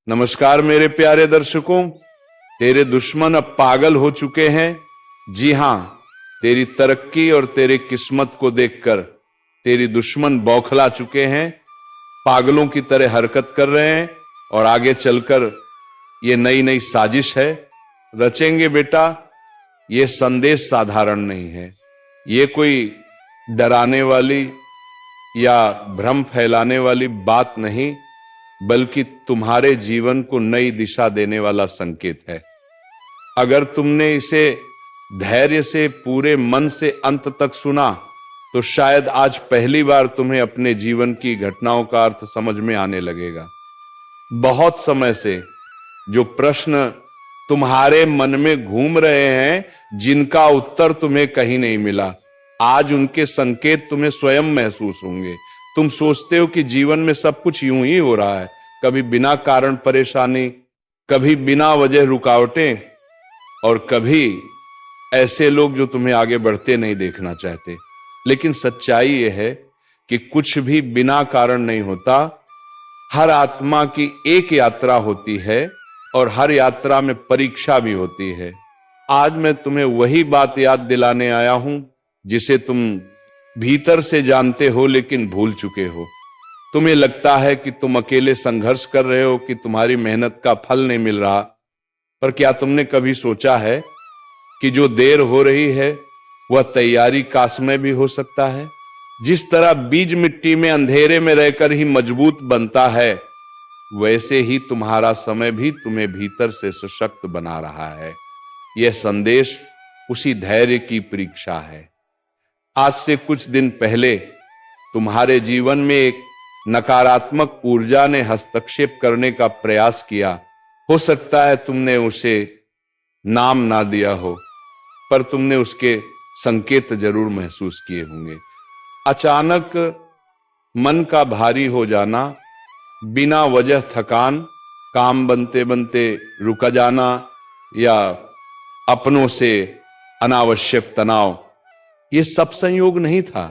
नमस्कार मेरे प्यारे दर्शकों, तेरे दुश्मन अब पागल हो चुके हैं। जी हां, तेरी तरक्की और तेरे किस्मत को देखकर तेरी दुश्मन बौखला चुके हैं, पागलों की तरह हरकत कर रहे हैं और आगे चलकर ये नई नई साजिश है रचेंगे। बेटा, ये संदेश साधारण नहीं है, ये कोई डराने वाली या भ्रम फैलाने वाली बात नहीं, बल्कि तुम्हारे जीवन को नई दिशा देने वाला संकेत है। अगर तुमने इसे धैर्य से, पूरे मन से अंत तक सुना, तो शायद आज पहली बार तुम्हें अपने जीवन की घटनाओं का अर्थ समझ में आने लगेगा। बहुत समय से जो प्रश्न तुम्हारे मन में घूम रहे हैं, जिनका उत्तर तुम्हें कहीं नहीं मिला, आज उनके संकेत तुम्हें स्वयं महसूस होंगे। तुम सोचते हो कि जीवन में सब कुछ यूं ही हो रहा है, कभी बिना कारण परेशानी, कभी बिना वजह रुकावटें, और कभी ऐसे लोग जो तुम्हें आगे बढ़ते नहीं देखना चाहते। लेकिन सच्चाई यह है कि कुछ भी बिना कारण नहीं होता। हर आत्मा की एक यात्रा होती है और हर यात्रा में परीक्षा भी होती है। आज मैं तुम्हें वही बात याद दिलाने आया हूं जिसे तुम भीतर से जानते हो लेकिन भूल चुके हो। तुम्हें लगता है कि तुम अकेले संघर्ष कर रहे हो, कि तुम्हारी मेहनत का फल नहीं मिल रहा, पर क्या तुमने कभी सोचा है कि जो देर हो रही है वह तैयारी का समय भी हो सकता है? जिस तरह बीज मिट्टी में अंधेरे में रहकर ही मजबूत बनता है, वैसे ही तुम्हारा समय भी तुम्हें भीतर से सशक्त बना रहा है। यह संदेश उसी धैर्य की परीक्षा है। आज से कुछ दिन पहले तुम्हारे जीवन में एक नकारात्मक ऊर्जा ने हस्तक्षेप करने का प्रयास किया। हो सकता है तुमने उसे नाम ना दिया हो, पर तुमने उसके संकेत जरूर महसूस किए होंगे। अचानक मन का भारी हो जाना, बिना वजह थकान, काम बनते बनते रुक जाना, या अपनों से अनावश्यक तनाव, यह सब संयोग नहीं था।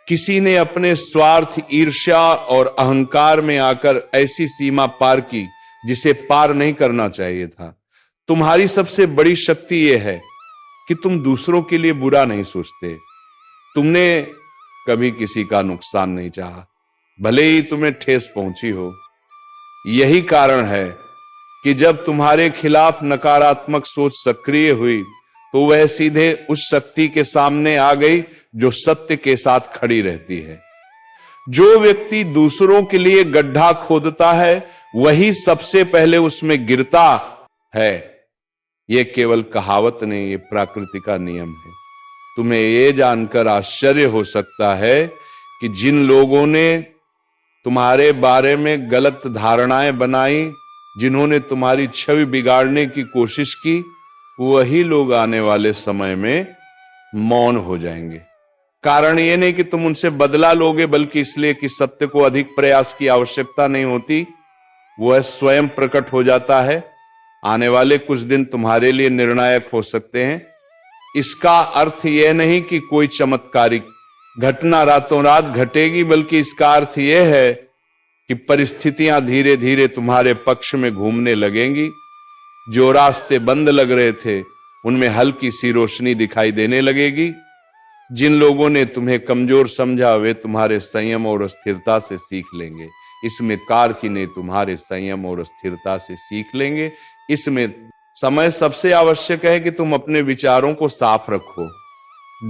किसी ने अपने स्वार्थ, ईर्ष्या और अहंकार में आकर ऐसी सीमा पार की जिसे पार नहीं करना चाहिए था। तुम्हारी सबसे बड़ी शक्ति यह है कि तुम दूसरों के लिए बुरा नहीं सोचते। तुमने कभी किसी का नुकसान नहीं चाहा, भले ही तुम्हें ठेस पहुंची हो। यही कारण है कि जब तुम्हारे खिलाफ नकारात्मक सोच सक्रिय हुई, तो वह सीधे उस शक्ति के सामने आ गई जो सत्य के साथ खड़ी रहती है। जो व्यक्ति दूसरों के लिए गड्ढा खोदता है, वही सबसे पहले उसमें गिरता है। यह केवल कहावत नहीं, यह प्रकृति का नियम है। तुम्हें यह जानकर आश्चर्य हो सकता है कि जिन लोगों ने तुम्हारे बारे में गलत धारणाएं बनाई, जिन्होंने तुम्हारी छवि बिगाड़ने की कोशिश की, वही लोग आने वाले समय में मौन हो जाएंगे। कारण यह नहीं कि तुम उनसे बदला लोगे, बल्कि इसलिए कि सत्य को अधिक प्रयास की आवश्यकता नहीं होती, वह स्वयं प्रकट हो जाता है। आने वाले कुछ दिन तुम्हारे लिए निर्णायक हो सकते हैं। इसका अर्थ यह नहीं कि कोई चमत्कारिक घटना रातों रात घटेगी, बल्कि इसका अर्थ यह है कि परिस्थितियां धीरे धीरे तुम्हारे पक्ष में घूमने लगेंगी। जो रास्ते बंद लग रहे थे, उनमें हल्की सी रोशनी दिखाई देने लगेगी। जिन लोगों ने तुम्हें कमजोर समझा, वे तुम्हारे संयम और स्थिरता से सीख लेंगे। इसमें कारकी ने तुम्हारे संयम और स्थिरता से सीख लेंगे। इसमें समय सबसे आवश्यक है कि तुम अपने विचारों को साफ रखो।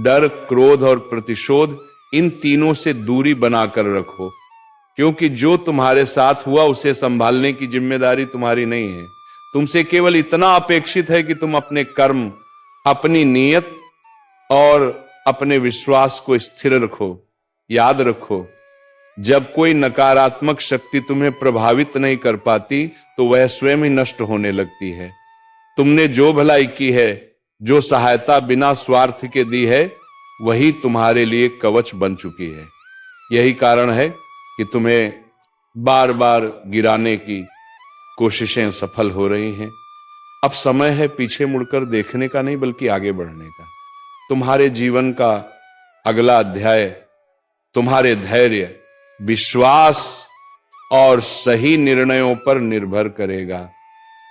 डर, क्रोध और प्रतिशोध, इन तीनों से दूरी बनाकर रखो, क्योंकि जो तुम्हारे साथ हुआ उसे संभालने की जिम्मेदारी तुम्हारी नहीं है। तुमसे केवल इतना अपेक्षित है कि तुम अपने कर्म, अपनी नीयत और अपने विश्वास को स्थिर रखो। याद रखो, जब कोई नकारात्मक शक्ति तुम्हें प्रभावित नहीं कर पाती, तो वह स्वयं ही नष्ट होने लगती है। तुमने जो भलाई की है, जो सहायता बिना स्वार्थ के दी है, वही तुम्हारे लिए कवच बन चुकी है। यही कारण है कि तुम्हें बार बार गिराने की कोशिशें सफल हो रही हैं। अब समय है पीछे मुड़कर देखने का नहीं, बल्कि आगे बढ़ने का। तुम्हारे जीवन का अगला अध्याय तुम्हारे धैर्य, विश्वास और सही निर्णयों पर निर्भर करेगा।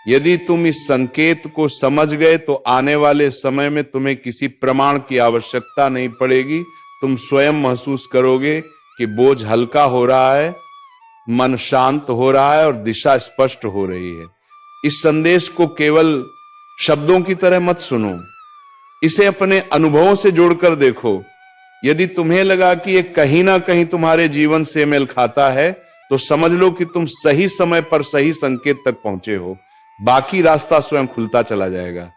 यदि तुम इस संकेत को समझ गए तो आने वाले समय में तुम्हें किसी प्रमाण की आवश्यकता नहीं पड़ेगी। तुम स्वयं महसूस करोगे कि बोझ हल्का हो रहा है, मन शांत हो रहा है और दिशा स्पष्ट हो रही है। इस संदेश को केवल शब्दों की तरह मत सुनो, इसे अपने अनुभवों से जोड़कर देखो। यदि तुम्हें लगा कि ये कहीं ना कहीं तुम्हारे जीवन से मेल खाता है तो समझ लो कि तुम सही समय पर सही संकेत तक पहुंचे हो। बाकी रास्ता स्वयं खुलता चला जाएगा।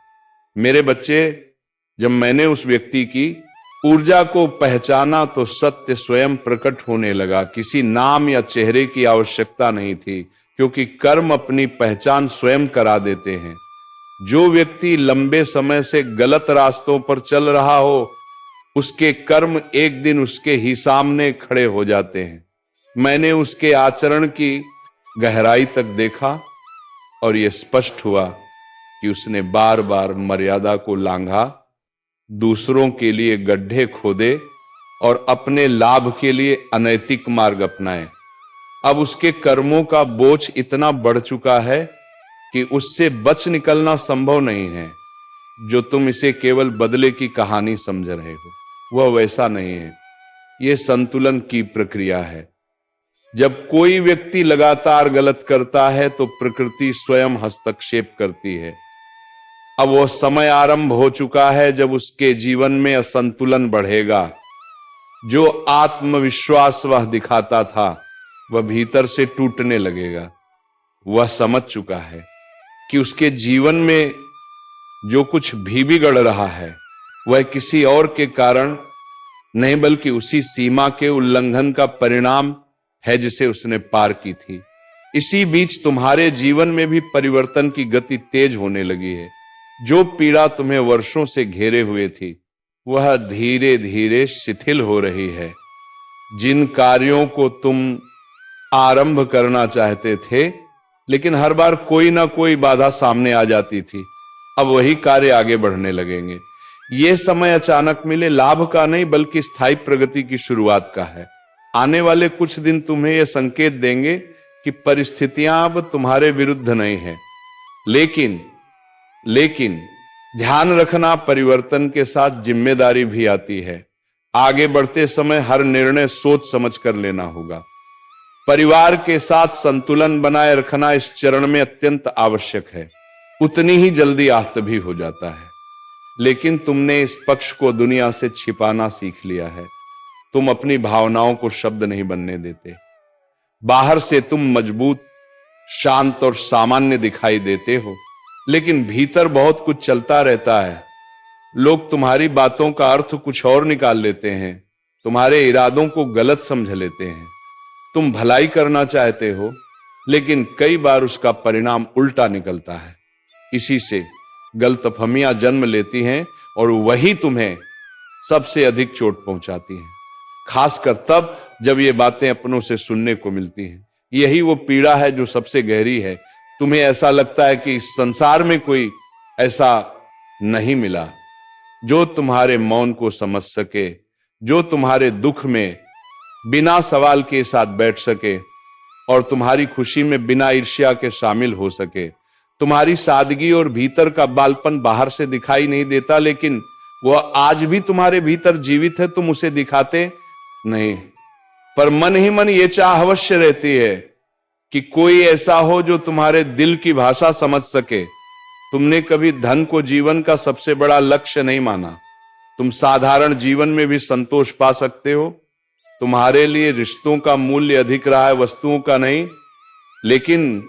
मेरे बच्चे, जब मैंने उस व्यक्ति की ऊर्जा को पहचाना तो सत्य स्वयं प्रकट होने लगा। किसी नाम या चेहरे की आवश्यकता नहीं थी, क्योंकि कर्म अपनी पहचान स्वयं करा देते हैं। जो व्यक्ति लंबे समय से गलत रास्तों पर चल रहा हो, उसके कर्म एक दिन उसके ही सामने खड़े हो जाते हैं। मैंने उसके आचरण की गहराई तक देखा और यह स्पष्ट हुआ कि उसने बार बार मर्यादा को लांघा, दूसरों के लिए गड्ढे खोदे और अपने लाभ के लिए अनैतिक मार्ग अपनाए। अब उसके कर्मों का बोझ इतना बढ़ चुका है कि उससे बच निकलना संभव नहीं है। जो तुम इसे केवल बदले की कहानी समझ रहे हो, वह वैसा नहीं है। यह संतुलन की प्रक्रिया है। जब कोई व्यक्ति लगातार गलत करता है तो प्रकृति स्वयं हस्तक्षेप करती है। अब वह समय आरंभ हो चुका है जब उसके जीवन में असंतुलन बढ़ेगा। जो आत्मविश्वास वह दिखाता था, वह भीतर से टूटने लगेगा। वह समझ चुका है कि उसके जीवन में जो कुछ भी बिगड़ रहा है वह किसी और के कारण नहीं, बल्कि उसी सीमा के उल्लंघन का परिणाम है जिसे उसने पार की थी। इसी बीच तुम्हारे जीवन में भी परिवर्तन की गति तेज होने लगी है। जो पीड़ा तुम्हें वर्षों से घेरे हुए थी, वह धीरे धीरे शिथिल हो रही है। जिन कार्यों को तुम आरंभ करना चाहते थे, लेकिन हर बार कोई ना कोई बाधा सामने आ जाती थी, अब वही कार्य आगे बढ़ने लगेंगे। यह समय अचानक मिले लाभ का नहीं, बल्कि स्थायी प्रगति की शुरुआत का है। आने वाले कुछ दिन तुम्हें यह संकेत देंगे कि परिस्थितियां अब तुम्हारे विरुद्ध नहीं है। लेकिन ध्यान रखना, परिवर्तन के साथ जिम्मेदारी भी आती है। आगे बढ़ते समय हर निर्णय सोच समझ कर लेना होगा। परिवार के साथ संतुलन बनाए रखना इस चरण में अत्यंत आवश्यक है। उतनी ही जल्दी आहत भी हो जाता है, लेकिन तुमने इस पक्ष को दुनिया से छिपाना सीख लिया है। तुम अपनी भावनाओं को शब्द नहीं बनने देते। बाहर से तुम मजबूत, शांत और सामान्य दिखाई देते हो, लेकिन भीतर बहुत कुछ चलता रहता है। लोग तुम्हारी बातों का अर्थ कुछ और निकाल लेते हैं, तुम्हारे इरादों को गलत समझ लेते हैं। तुम भलाई करना चाहते हो, लेकिन कई बार उसका परिणाम उल्टा निकलता है। इसी से गलतफहमियां जन्म लेती हैं और वही तुम्हें सबसे अधिक चोट पहुंचाती हैं, खासकर तब जब ये बातें अपनों से सुनने को मिलती हैं। यही वो पीड़ा है जो सबसे गहरी है। तुम्हें ऐसा लगता है कि इस संसार में कोई ऐसा नहीं मिला जो तुम्हारे मौन को समझ सके, जो तुम्हारे दुख में बिना सवाल के साथ बैठ सके और तुम्हारी खुशी में बिना ईर्ष्या के शामिल हो सके। तुम्हारी सादगी और भीतर का बालपन बाहर से दिखाई नहीं देता, लेकिन वह आज भी तुम्हारे भीतर जीवित है। तुम उसे दिखाते नहीं, पर मन ही मन ये चाह अवश्य रहती है कि कोई ऐसा हो जो तुम्हारे दिल की भाषा समझ सके। तुमने कभी धन को जीवन का सबसे बड़ा लक्ष्य नहीं माना। तुम साधारण जीवन में भी संतोष पा सकते हो। तुम्हारे लिए रिश्तों का मूल्य अधिक रहा है, वस्तुओं का नहीं। लेकिन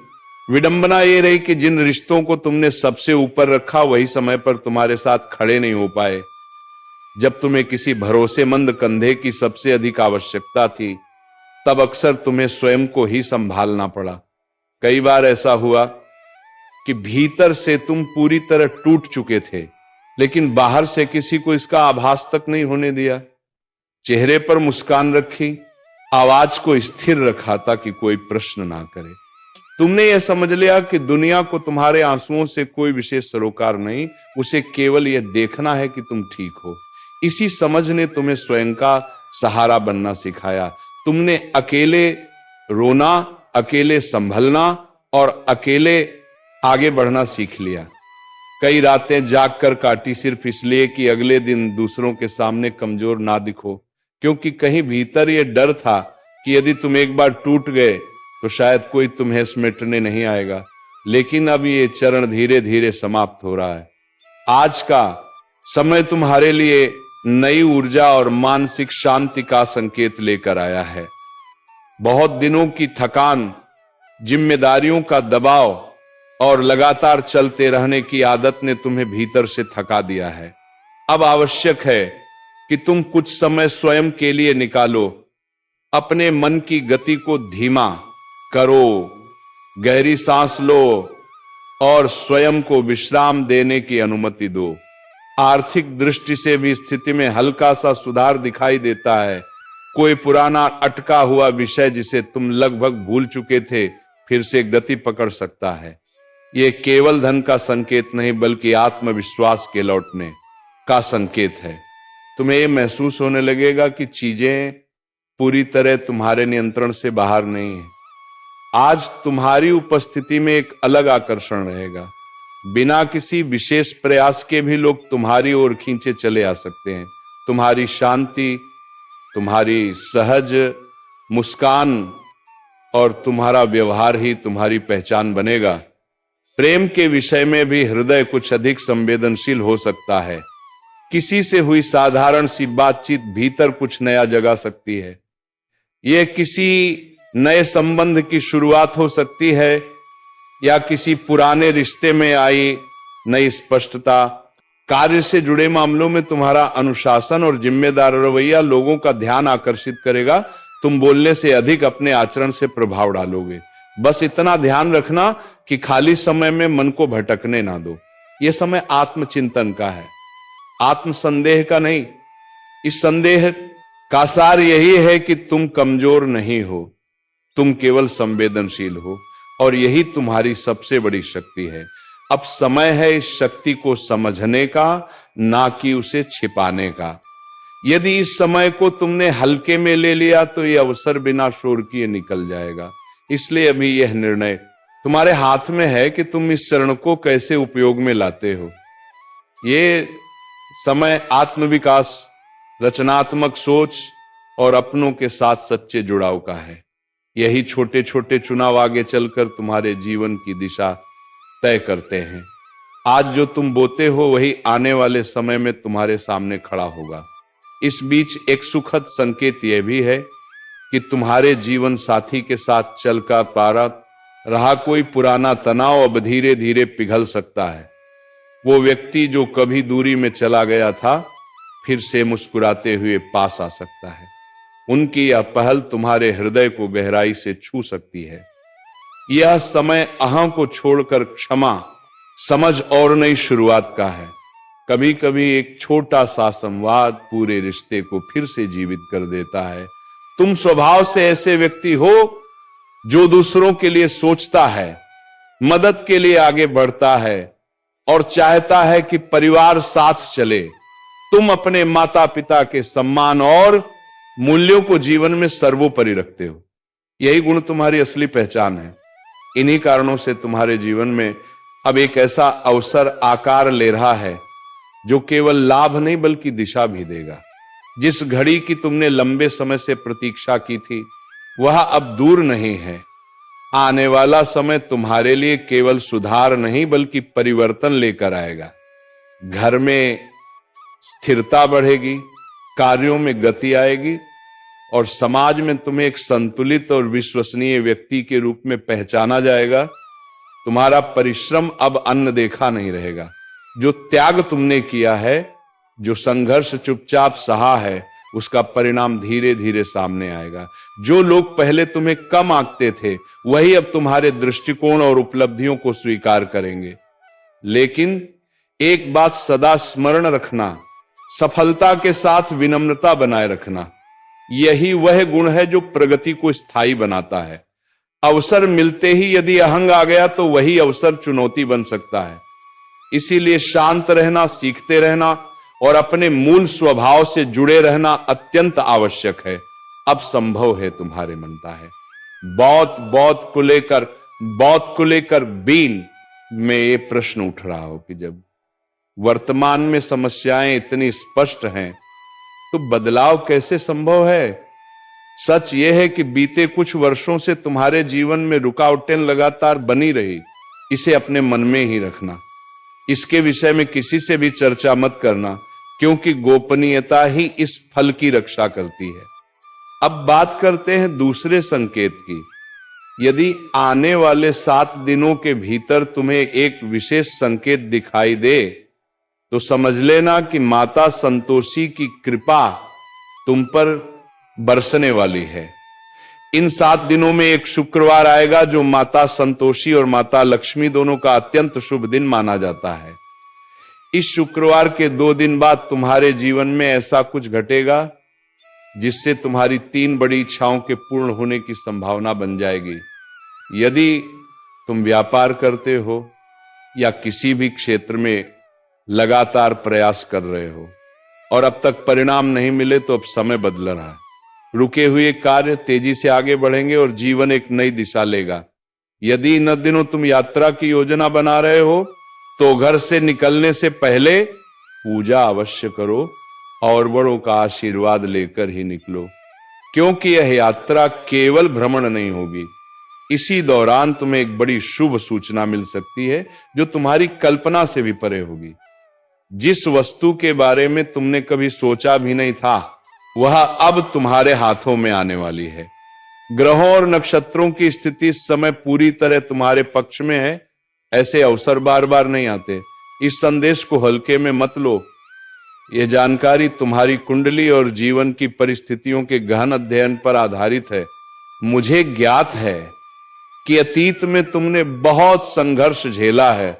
विडंबना ये रही कि जिन रिश्तों को तुमने सबसे ऊपर रखा, वही समय पर तुम्हारे साथ खड़े नहीं हो पाए। जब तुम्हें किसी भरोसेमंद कंधे की सबसे अधिक आवश्यकता थी, तब अक्सर तुम्हें स्वयं को ही संभालना पड़ा। कई बार ऐसा हुआ कि भीतर से तुम पूरी तरह टूट चुके थे, लेकिन बाहर से किसी को इसका आभास तक नहीं होने दिया। चेहरे पर मुस्कान रखी, आवाज को स्थिर रखा ताकि कोई प्रश्न ना करे। तुमने यह समझ लिया कि दुनिया को तुम्हारे आंसुओं से कोई विशेष सरोकार नहीं, उसे केवल यह देखना है कि तुम ठीक हो। इसी समझ ने तुम्हें स्वयं का सहारा बनना सिखाया। तुमने अकेले रोना अकेले संभलना और अकेले आगे बढ़ना सीख लिया। कई रातें जागकर काटी सिर्फ इसलिए कि अगले दिन दूसरों के सामने कमजोर ना दिखो, क्योंकि कहीं भीतर यह डर था कि यदि तुम एक बार टूट गए तो शायद कोई तुम्हें समेटने नहीं आएगा। लेकिन अब ये चरण धीरे धीरे समाप्त हो रहा है। आज का समय तुम्हारे लिए नई ऊर्जा और मानसिक शांति का संकेत लेकर आया है। बहुत दिनों की थकान, जिम्मेदारियों का दबाव और लगातार चलते रहने की आदत ने तुम्हें भीतर से थका दिया है। अब आवश्यक है कि तुम कुछ समय स्वयं के लिए निकालो। अपने मन की गति को धीमा करो, गहरी सांस लो और स्वयं को विश्राम देने की अनुमति दो। आर्थिक दृष्टि से भी स्थिति में हल्का सा सुधार दिखाई देता है। कोई पुराना अटका हुआ विषय जिसे तुम लगभग भूल चुके थे फिर से गति पकड़ सकता है। यह केवल धन का संकेत नहीं बल्कि आत्मविश्वास के लौटने का संकेत है। तुम्हें यह महसूस होने लगेगा कि चीजें पूरी तरह तुम्हारे नियंत्रण से बाहर नहीं है। आज तुम्हारी उपस्थिति में एक अलग आकर्षण रहेगा। बिना किसी विशेष प्रयास के भी लोग तुम्हारी ओर खींचे चले आ सकते हैं। तुम्हारी शांति, तुम्हारी सहज मुस्कान और तुम्हारा व्यवहार ही तुम्हारी पहचान बनेगा। प्रेम के विषय में भी हृदय कुछ अधिक संवेदनशील हो सकता है। किसी से हुई साधारण सी बातचीत भीतर कुछ नया जगा सकती है। यह किसी नए संबंध की शुरुआत हो सकती है या किसी पुराने रिश्ते में आई नई स्पष्टता। कार्य से जुड़े मामलों में तुम्हारा अनुशासन और जिम्मेदार रवैया लोगों का ध्यान आकर्षित करेगा। तुम बोलने से अधिक अपने आचरण से प्रभाव डालोगे। बस इतना ध्यान रखना कि खाली समय में मन को भटकने ना दो। यह समय आत्मचिंतन का है, आत्मसंदेह का नहीं। इस संदेह का सार यही है कि तुम कमजोर नहीं हो, तुम केवल संवेदनशील हो और यही तुम्हारी सबसे बड़ी शक्ति है। अब समय है इस शक्ति को समझने का, ना कि उसे छिपाने का। यदि इस समय को तुमने हल्के में ले लिया तो यह अवसर बिना शोर किए निकल जाएगा। इसलिए अभी यह निर्णय तुम्हारे हाथ में है कि तुम इस क्षण को कैसे उपयोग में लाते हो। ये समय आत्मविकास, रचनात्मक सोच और अपनों के साथ सच्चे जुड़ाव का है। यही छोटे छोटे चुनाव आगे चलकर तुम्हारे जीवन की दिशा तय करते हैं। आज जो तुम बोते हो वही आने वाले समय में तुम्हारे सामने खड़ा होगा। इस बीच एक सुखद संकेत यह भी है कि तुम्हारे जीवन साथी के साथ चलकर पारा रहा कोई पुराना तनाव अब धीरे धीरे पिघल सकता है। वो व्यक्ति जो कभी दूरी में चला गया था फिर से मुस्कुराते हुए पास आ सकता है। उनकी यह पहल तुम्हारे हृदय को गहराई से छू सकती है। यह समय अहं को छोड़कर क्षमा, समझ और नई शुरुआत का है। कभी कभी एक छोटा सा संवाद पूरे रिश्ते को फिर से जीवित कर देता है। तुम स्वभाव से ऐसे व्यक्ति हो जो दूसरों के लिए सोचता है, मदद के लिए आगे बढ़ता है और चाहता है कि परिवार साथ चले। तुम अपने माता पिता के सम्मान और मूल्यों को जीवन में सर्वोपरि रखते हो। यही गुण तुम्हारी असली पहचान है। इन्हीं कारणों से तुम्हारे जीवन में अब एक ऐसा अवसर आकार ले रहा है जो केवल लाभ नहीं बल्कि दिशा भी देगा। जिस घड़ी की तुमने लंबे समय से प्रतीक्षा की थी वह अब दूर नहीं है। आने वाला समय तुम्हारे लिए केवल सुधार नहीं बल्कि परिवर्तन लेकर आएगा। घर में स्थिरता बढ़ेगी, कार्यों में गति आएगी और समाज में तुम्हें एक संतुलित और विश्वसनीय व्यक्ति के रूप में पहचाना जाएगा। तुम्हारा परिश्रम अब अन्न देखा नहीं रहेगा। जो त्याग तुमने किया है, जो संघर्ष चुपचाप सहा है, उसका परिणाम धीरे धीरे सामने आएगा। जो लोग पहले तुम्हें कम आंकते थे वही अब तुम्हारे दृष्टिकोण और उपलब्धियों को स्वीकार करेंगे। लेकिन एक बात सदा स्मरण रखना, सफलता के साथ विनम्रता बनाए रखना। यही वह गुण है जो प्रगति को स्थायी बनाता है। अवसर मिलते ही यदि अहंग आ गया तो वही अवसर चुनौती बन सकता है। इसीलिए शांत रहना, सीखते रहना और अपने मूल स्वभाव से जुड़े रहना अत्यंत आवश्यक है। अब संभव है, तुम्हारे मनता है। बौद्ध को लेकर बीन में ये प्रश्न उठ रहा हो कि जब वर्तमान में समस्याएं इतनी स्पष्ट हैं तो बदलाव कैसे संभव है। सच यह है कि बीते कुछ वर्षों से तुम्हारे जीवन में रुकावटें लगातार बनी रही। इसे अपने मन में ही रखना, इसके विषय में किसी से भी चर्चा मत करना, क्योंकि गोपनीयता ही इस फल की रक्षा करती है। अब बात करते हैं दूसरे संकेत की। यदि आने वाले 7 दिनों के भीतर तुम्हें एक विशेष संकेत दिखाई दे तो समझ लेना कि माता संतोषी की कृपा तुम पर बरसने वाली है। इन 7 दिनों में एक शुक्रवार आएगा जो माता संतोषी और माता लक्ष्मी दोनों का अत्यंत शुभ दिन माना जाता है। इस शुक्रवार के 2 दिन बाद तुम्हारे जीवन में ऐसा कुछ घटेगा जिससे तुम्हारी 3 बड़ी इच्छाओं के पूर्ण होने की संभावना बन जाएगी। यदि तुम व्यापार करते हो या किसी भी क्षेत्र में लगातार प्रयास कर रहे हो और अब तक परिणाम नहीं मिले तो अब समय बदल रहा है। रुके हुए कार्य तेजी से आगे बढ़ेंगे और जीवन एक नई दिशा लेगा। यदि इन दिनों तुम यात्रा की योजना बना रहे हो तो घर से निकलने से पहले पूजा अवश्य करो और बड़ों का आशीर्वाद लेकर ही निकलो, क्योंकि यह यात्रा केवल भ्रमण नहीं होगी। इसी दौरान तुम्हें एक बड़ी शुभ सूचना मिल सकती है जो तुम्हारी कल्पना से भी परे होगी। जिस वस्तु के बारे में तुमने कभी सोचा भी नहीं था वह अब तुम्हारे हाथों में आने वाली है। ग्रहों और नक्षत्रों की स्थिति इस समय पूरी तरह तुम्हारे पक्ष में है। ऐसे अवसर बार बार नहीं आते। इस संदेश को हल्के में मत लो। यह जानकारी तुम्हारी कुंडली और जीवन की परिस्थितियों के गहन अध्ययन पर आधारित है। मुझे ज्ञात है कि अतीत में तुमने बहुत संघर्ष झेला है,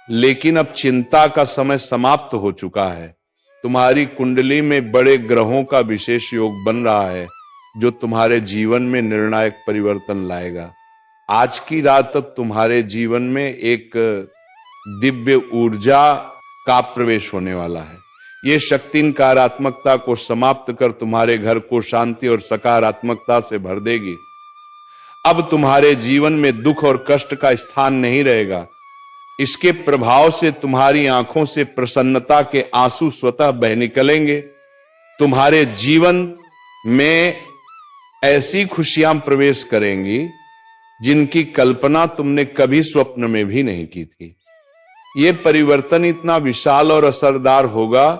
लेकिन अब चिंता का समय समाप्त हो चुका है। तुम्हारी कुंडली में बड़े ग्रहों का विशेष योग बन रहा है जो तुम्हारे जीवन में निर्णायक परिवर्तन लाएगा। आज की रात तक तुम्हारे जीवन में एक दिव्य ऊर्जा का प्रवेश होने वाला है। यह शक्ति नकारात्मकता को समाप्त कर तुम्हारे घर को शांति और सकारात्मकता से भर देगी। अब तुम्हारे जीवन में दुख और कष्ट का स्थान नहीं रहेगा। इसके प्रभाव से तुम्हारी आंखों से प्रसन्नता के आंसू स्वतः बह निकलेंगे। तुम्हारे जीवन में ऐसी खुशियां प्रवेश करेंगी जिनकी कल्पना तुमने कभी स्वप्न में भी नहीं की थी। यह परिवर्तन इतना विशाल और असरदार होगा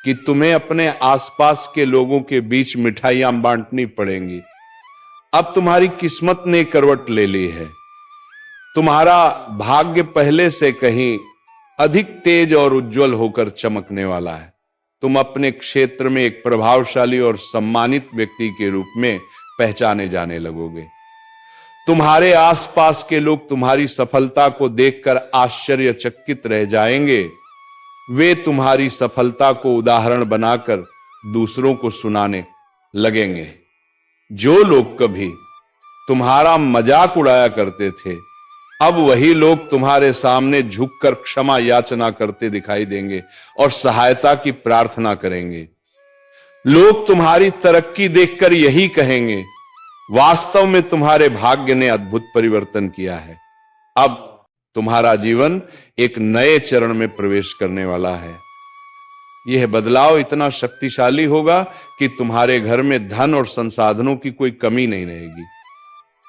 कि तुम्हें अपने आसपास के लोगों के बीच मिठाइयां बांटनी पड़ेंगी। अब तुम्हारी किस्मत ने करवट ले ली है। तुम्हारा भाग्य पहले से कहीं अधिक तेज और उज्जवल होकर चमकने वाला है। तुम अपने क्षेत्र में एक प्रभावशाली और सम्मानित व्यक्ति के रूप में पहचाने जाने लगोगे। तुम्हारे आसपास के लोग तुम्हारी सफलता को देखकर आश्चर्यचकित रह जाएंगे। वे तुम्हारी सफलता को उदाहरण बनाकर दूसरों को सुनाने लगेंगे। जो लोग कभी तुम्हारा मजाक उड़ाया करते थे, अब वही लोग तुम्हारे सामने झुककर क्षमा याचना करते दिखाई देंगे और सहायता की प्रार्थना करेंगे। लोग तुम्हारी तरक्की देखकर यही कहेंगे, वास्तव में तुम्हारे भाग्य ने अद्भुत परिवर्तन किया है। अब तुम्हारा जीवन एक नए चरण में प्रवेश करने वाला है। यह बदलाव इतना शक्तिशाली होगा कि तुम्हारे घर में धन और संसाधनों की कोई कमी नहीं रहेगी।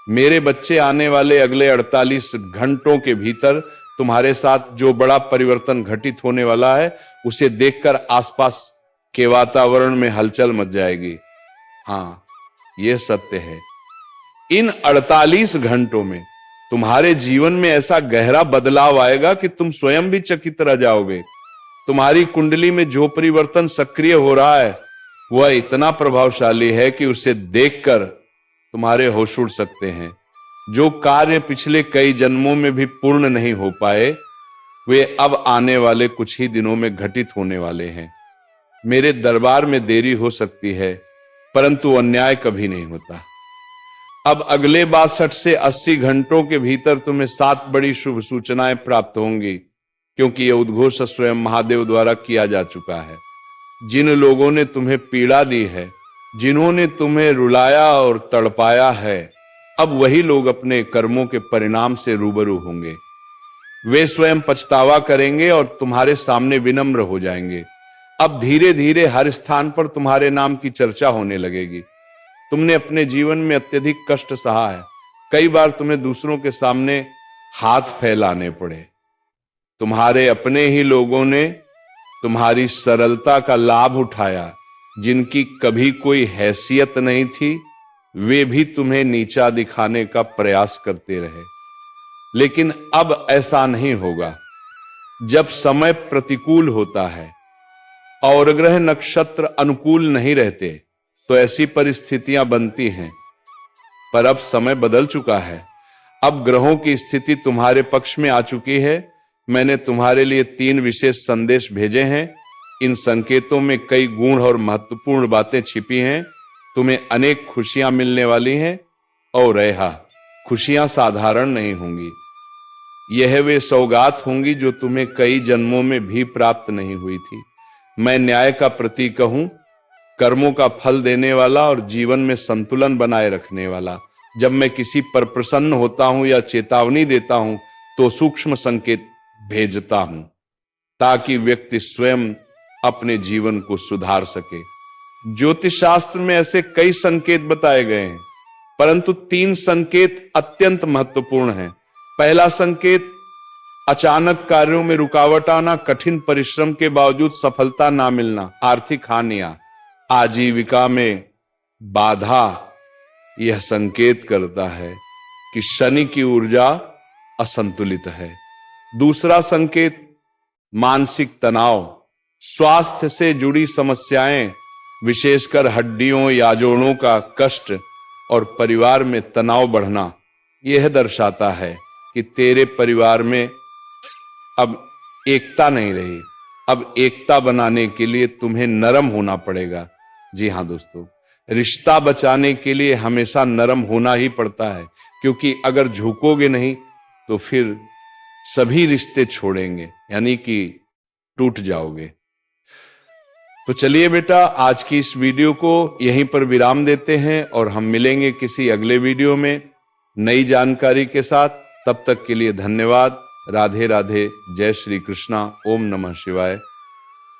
मेरे बच्चे, आने वाले अगले 48 घंटों के भीतर तुम्हारे साथ जो बड़ा परिवर्तन घटित होने वाला है उसे देखकर आसपास के वातावरण में हलचल मच जाएगी। हाँ, यह सत्य है। इन 48 घंटों में तुम्हारे जीवन में ऐसा गहरा बदलाव आएगा कि तुम स्वयं भी चकित रह जाओगे। तुम्हारी कुंडली में जो परिवर्तन सक्रिय हो रहा है वह इतना प्रभावशाली है कि उसे देखकर तुम्हारे होश उड़ सकते हैं। जो कार्य पिछले कई जन्मों में भी पूर्ण नहीं हो पाए वे अब आने वाले कुछ ही दिनों में घटित होने वाले हैं। मेरे दरबार में देरी हो सकती है, परंतु अन्याय कभी नहीं होता। अब अगले 62 से 80 घंटों के भीतर तुम्हें 7 बड़ी शुभ सूचनाएं प्राप्त होंगी, क्योंकि यह उद्घोष स्वयं महादेव द्वारा किया जा चुका है। जिन लोगों ने तुम्हें पीड़ा दी है, जिन्होंने तुम्हें रुलाया और तड़पाया है, अब वही लोग अपने कर्मों के परिणाम से रूबरू होंगे। वे स्वयं पछतावा करेंगे और तुम्हारे सामने विनम्र हो जाएंगे। अब धीरे धीरे हर स्थान पर तुम्हारे नाम की चर्चा होने लगेगी। तुमने अपने जीवन में अत्यधिक कष्ट सहा है। कई बार तुम्हें दूसरों के सामने हाथ फैलाने पड़े। तुम्हारे अपने ही लोगों ने तुम्हारी सरलता का लाभ उठाया। जिनकी कभी कोई हैसियत नहीं थी, वे भी तुम्हें नीचा दिखाने का प्रयास करते रहे। लेकिन अब ऐसा नहीं होगा। जब समय प्रतिकूल होता है और ग्रह नक्षत्र अनुकूल नहीं रहते तो ऐसी परिस्थितियां बनती हैं। पर अब समय बदल चुका है। अब ग्रहों की स्थिति तुम्हारे पक्ष में आ चुकी है। मैंने तुम्हारे लिए 3 विशेष संदेश भेजे हैं। इन संकेतों में कई गूढ़ और महत्वपूर्ण बातें छिपी हैं। तुम्हें अनेक खुशियां मिलने वाली हैं। और खुशियां साधारण नहीं होंगी। यह वे सौगात होंगी जो तुम्हें कई जन्मों में भी प्राप्त नहीं हुई थी। मैं न्याय का प्रतीक हूं, कर्मों का फल देने वाला और जीवन में संतुलन बनाए रखने वाला। जब मैं किसी पर प्रसन्न होता हूं या चेतावनी देता हूं तो सूक्ष्म संकेत भेजता हूं ताकि व्यक्ति स्वयं अपने जीवन को सुधार सके। ज्योतिष शास्त्र में ऐसे कई संकेत बताए गए हैं, परंतु 3 संकेत अत्यंत महत्वपूर्ण हैं। पहला संकेत, अचानक कार्यों में रुकावट आना, कठिन परिश्रम के बावजूद सफलता ना मिलना, आर्थिक हानियां, आजीविका में बाधा। यह संकेत करता है कि शनि की ऊर्जा असंतुलित है। दूसरा संकेत, मानसिक तनाव, स्वास्थ्य से जुड़ी समस्याएं, विशेषकर हड्डियों या जोड़ों का कष्ट और परिवार में तनाव बढ़ना। यह दर्शाता है कि तेरे परिवार में अब एकता नहीं रही। अब एकता बनाने के लिए तुम्हें नरम होना पड़ेगा। जी हां दोस्तों, रिश्ता बचाने के लिए हमेशा नरम होना ही पड़ता है, क्योंकि अगर झुकोगे नहीं तो फिर सभी रिश्ते छोड़ेंगे, यानी कि टूट जाओगे। तो चलिए बेटा, आज की इस वीडियो को यहीं पर विराम देते हैं और हम मिलेंगे किसी अगले वीडियो में नई जानकारी के साथ। तब तक के लिए धन्यवाद। राधे राधे। जय श्री कृष्णा। ओम नमः शिवाय।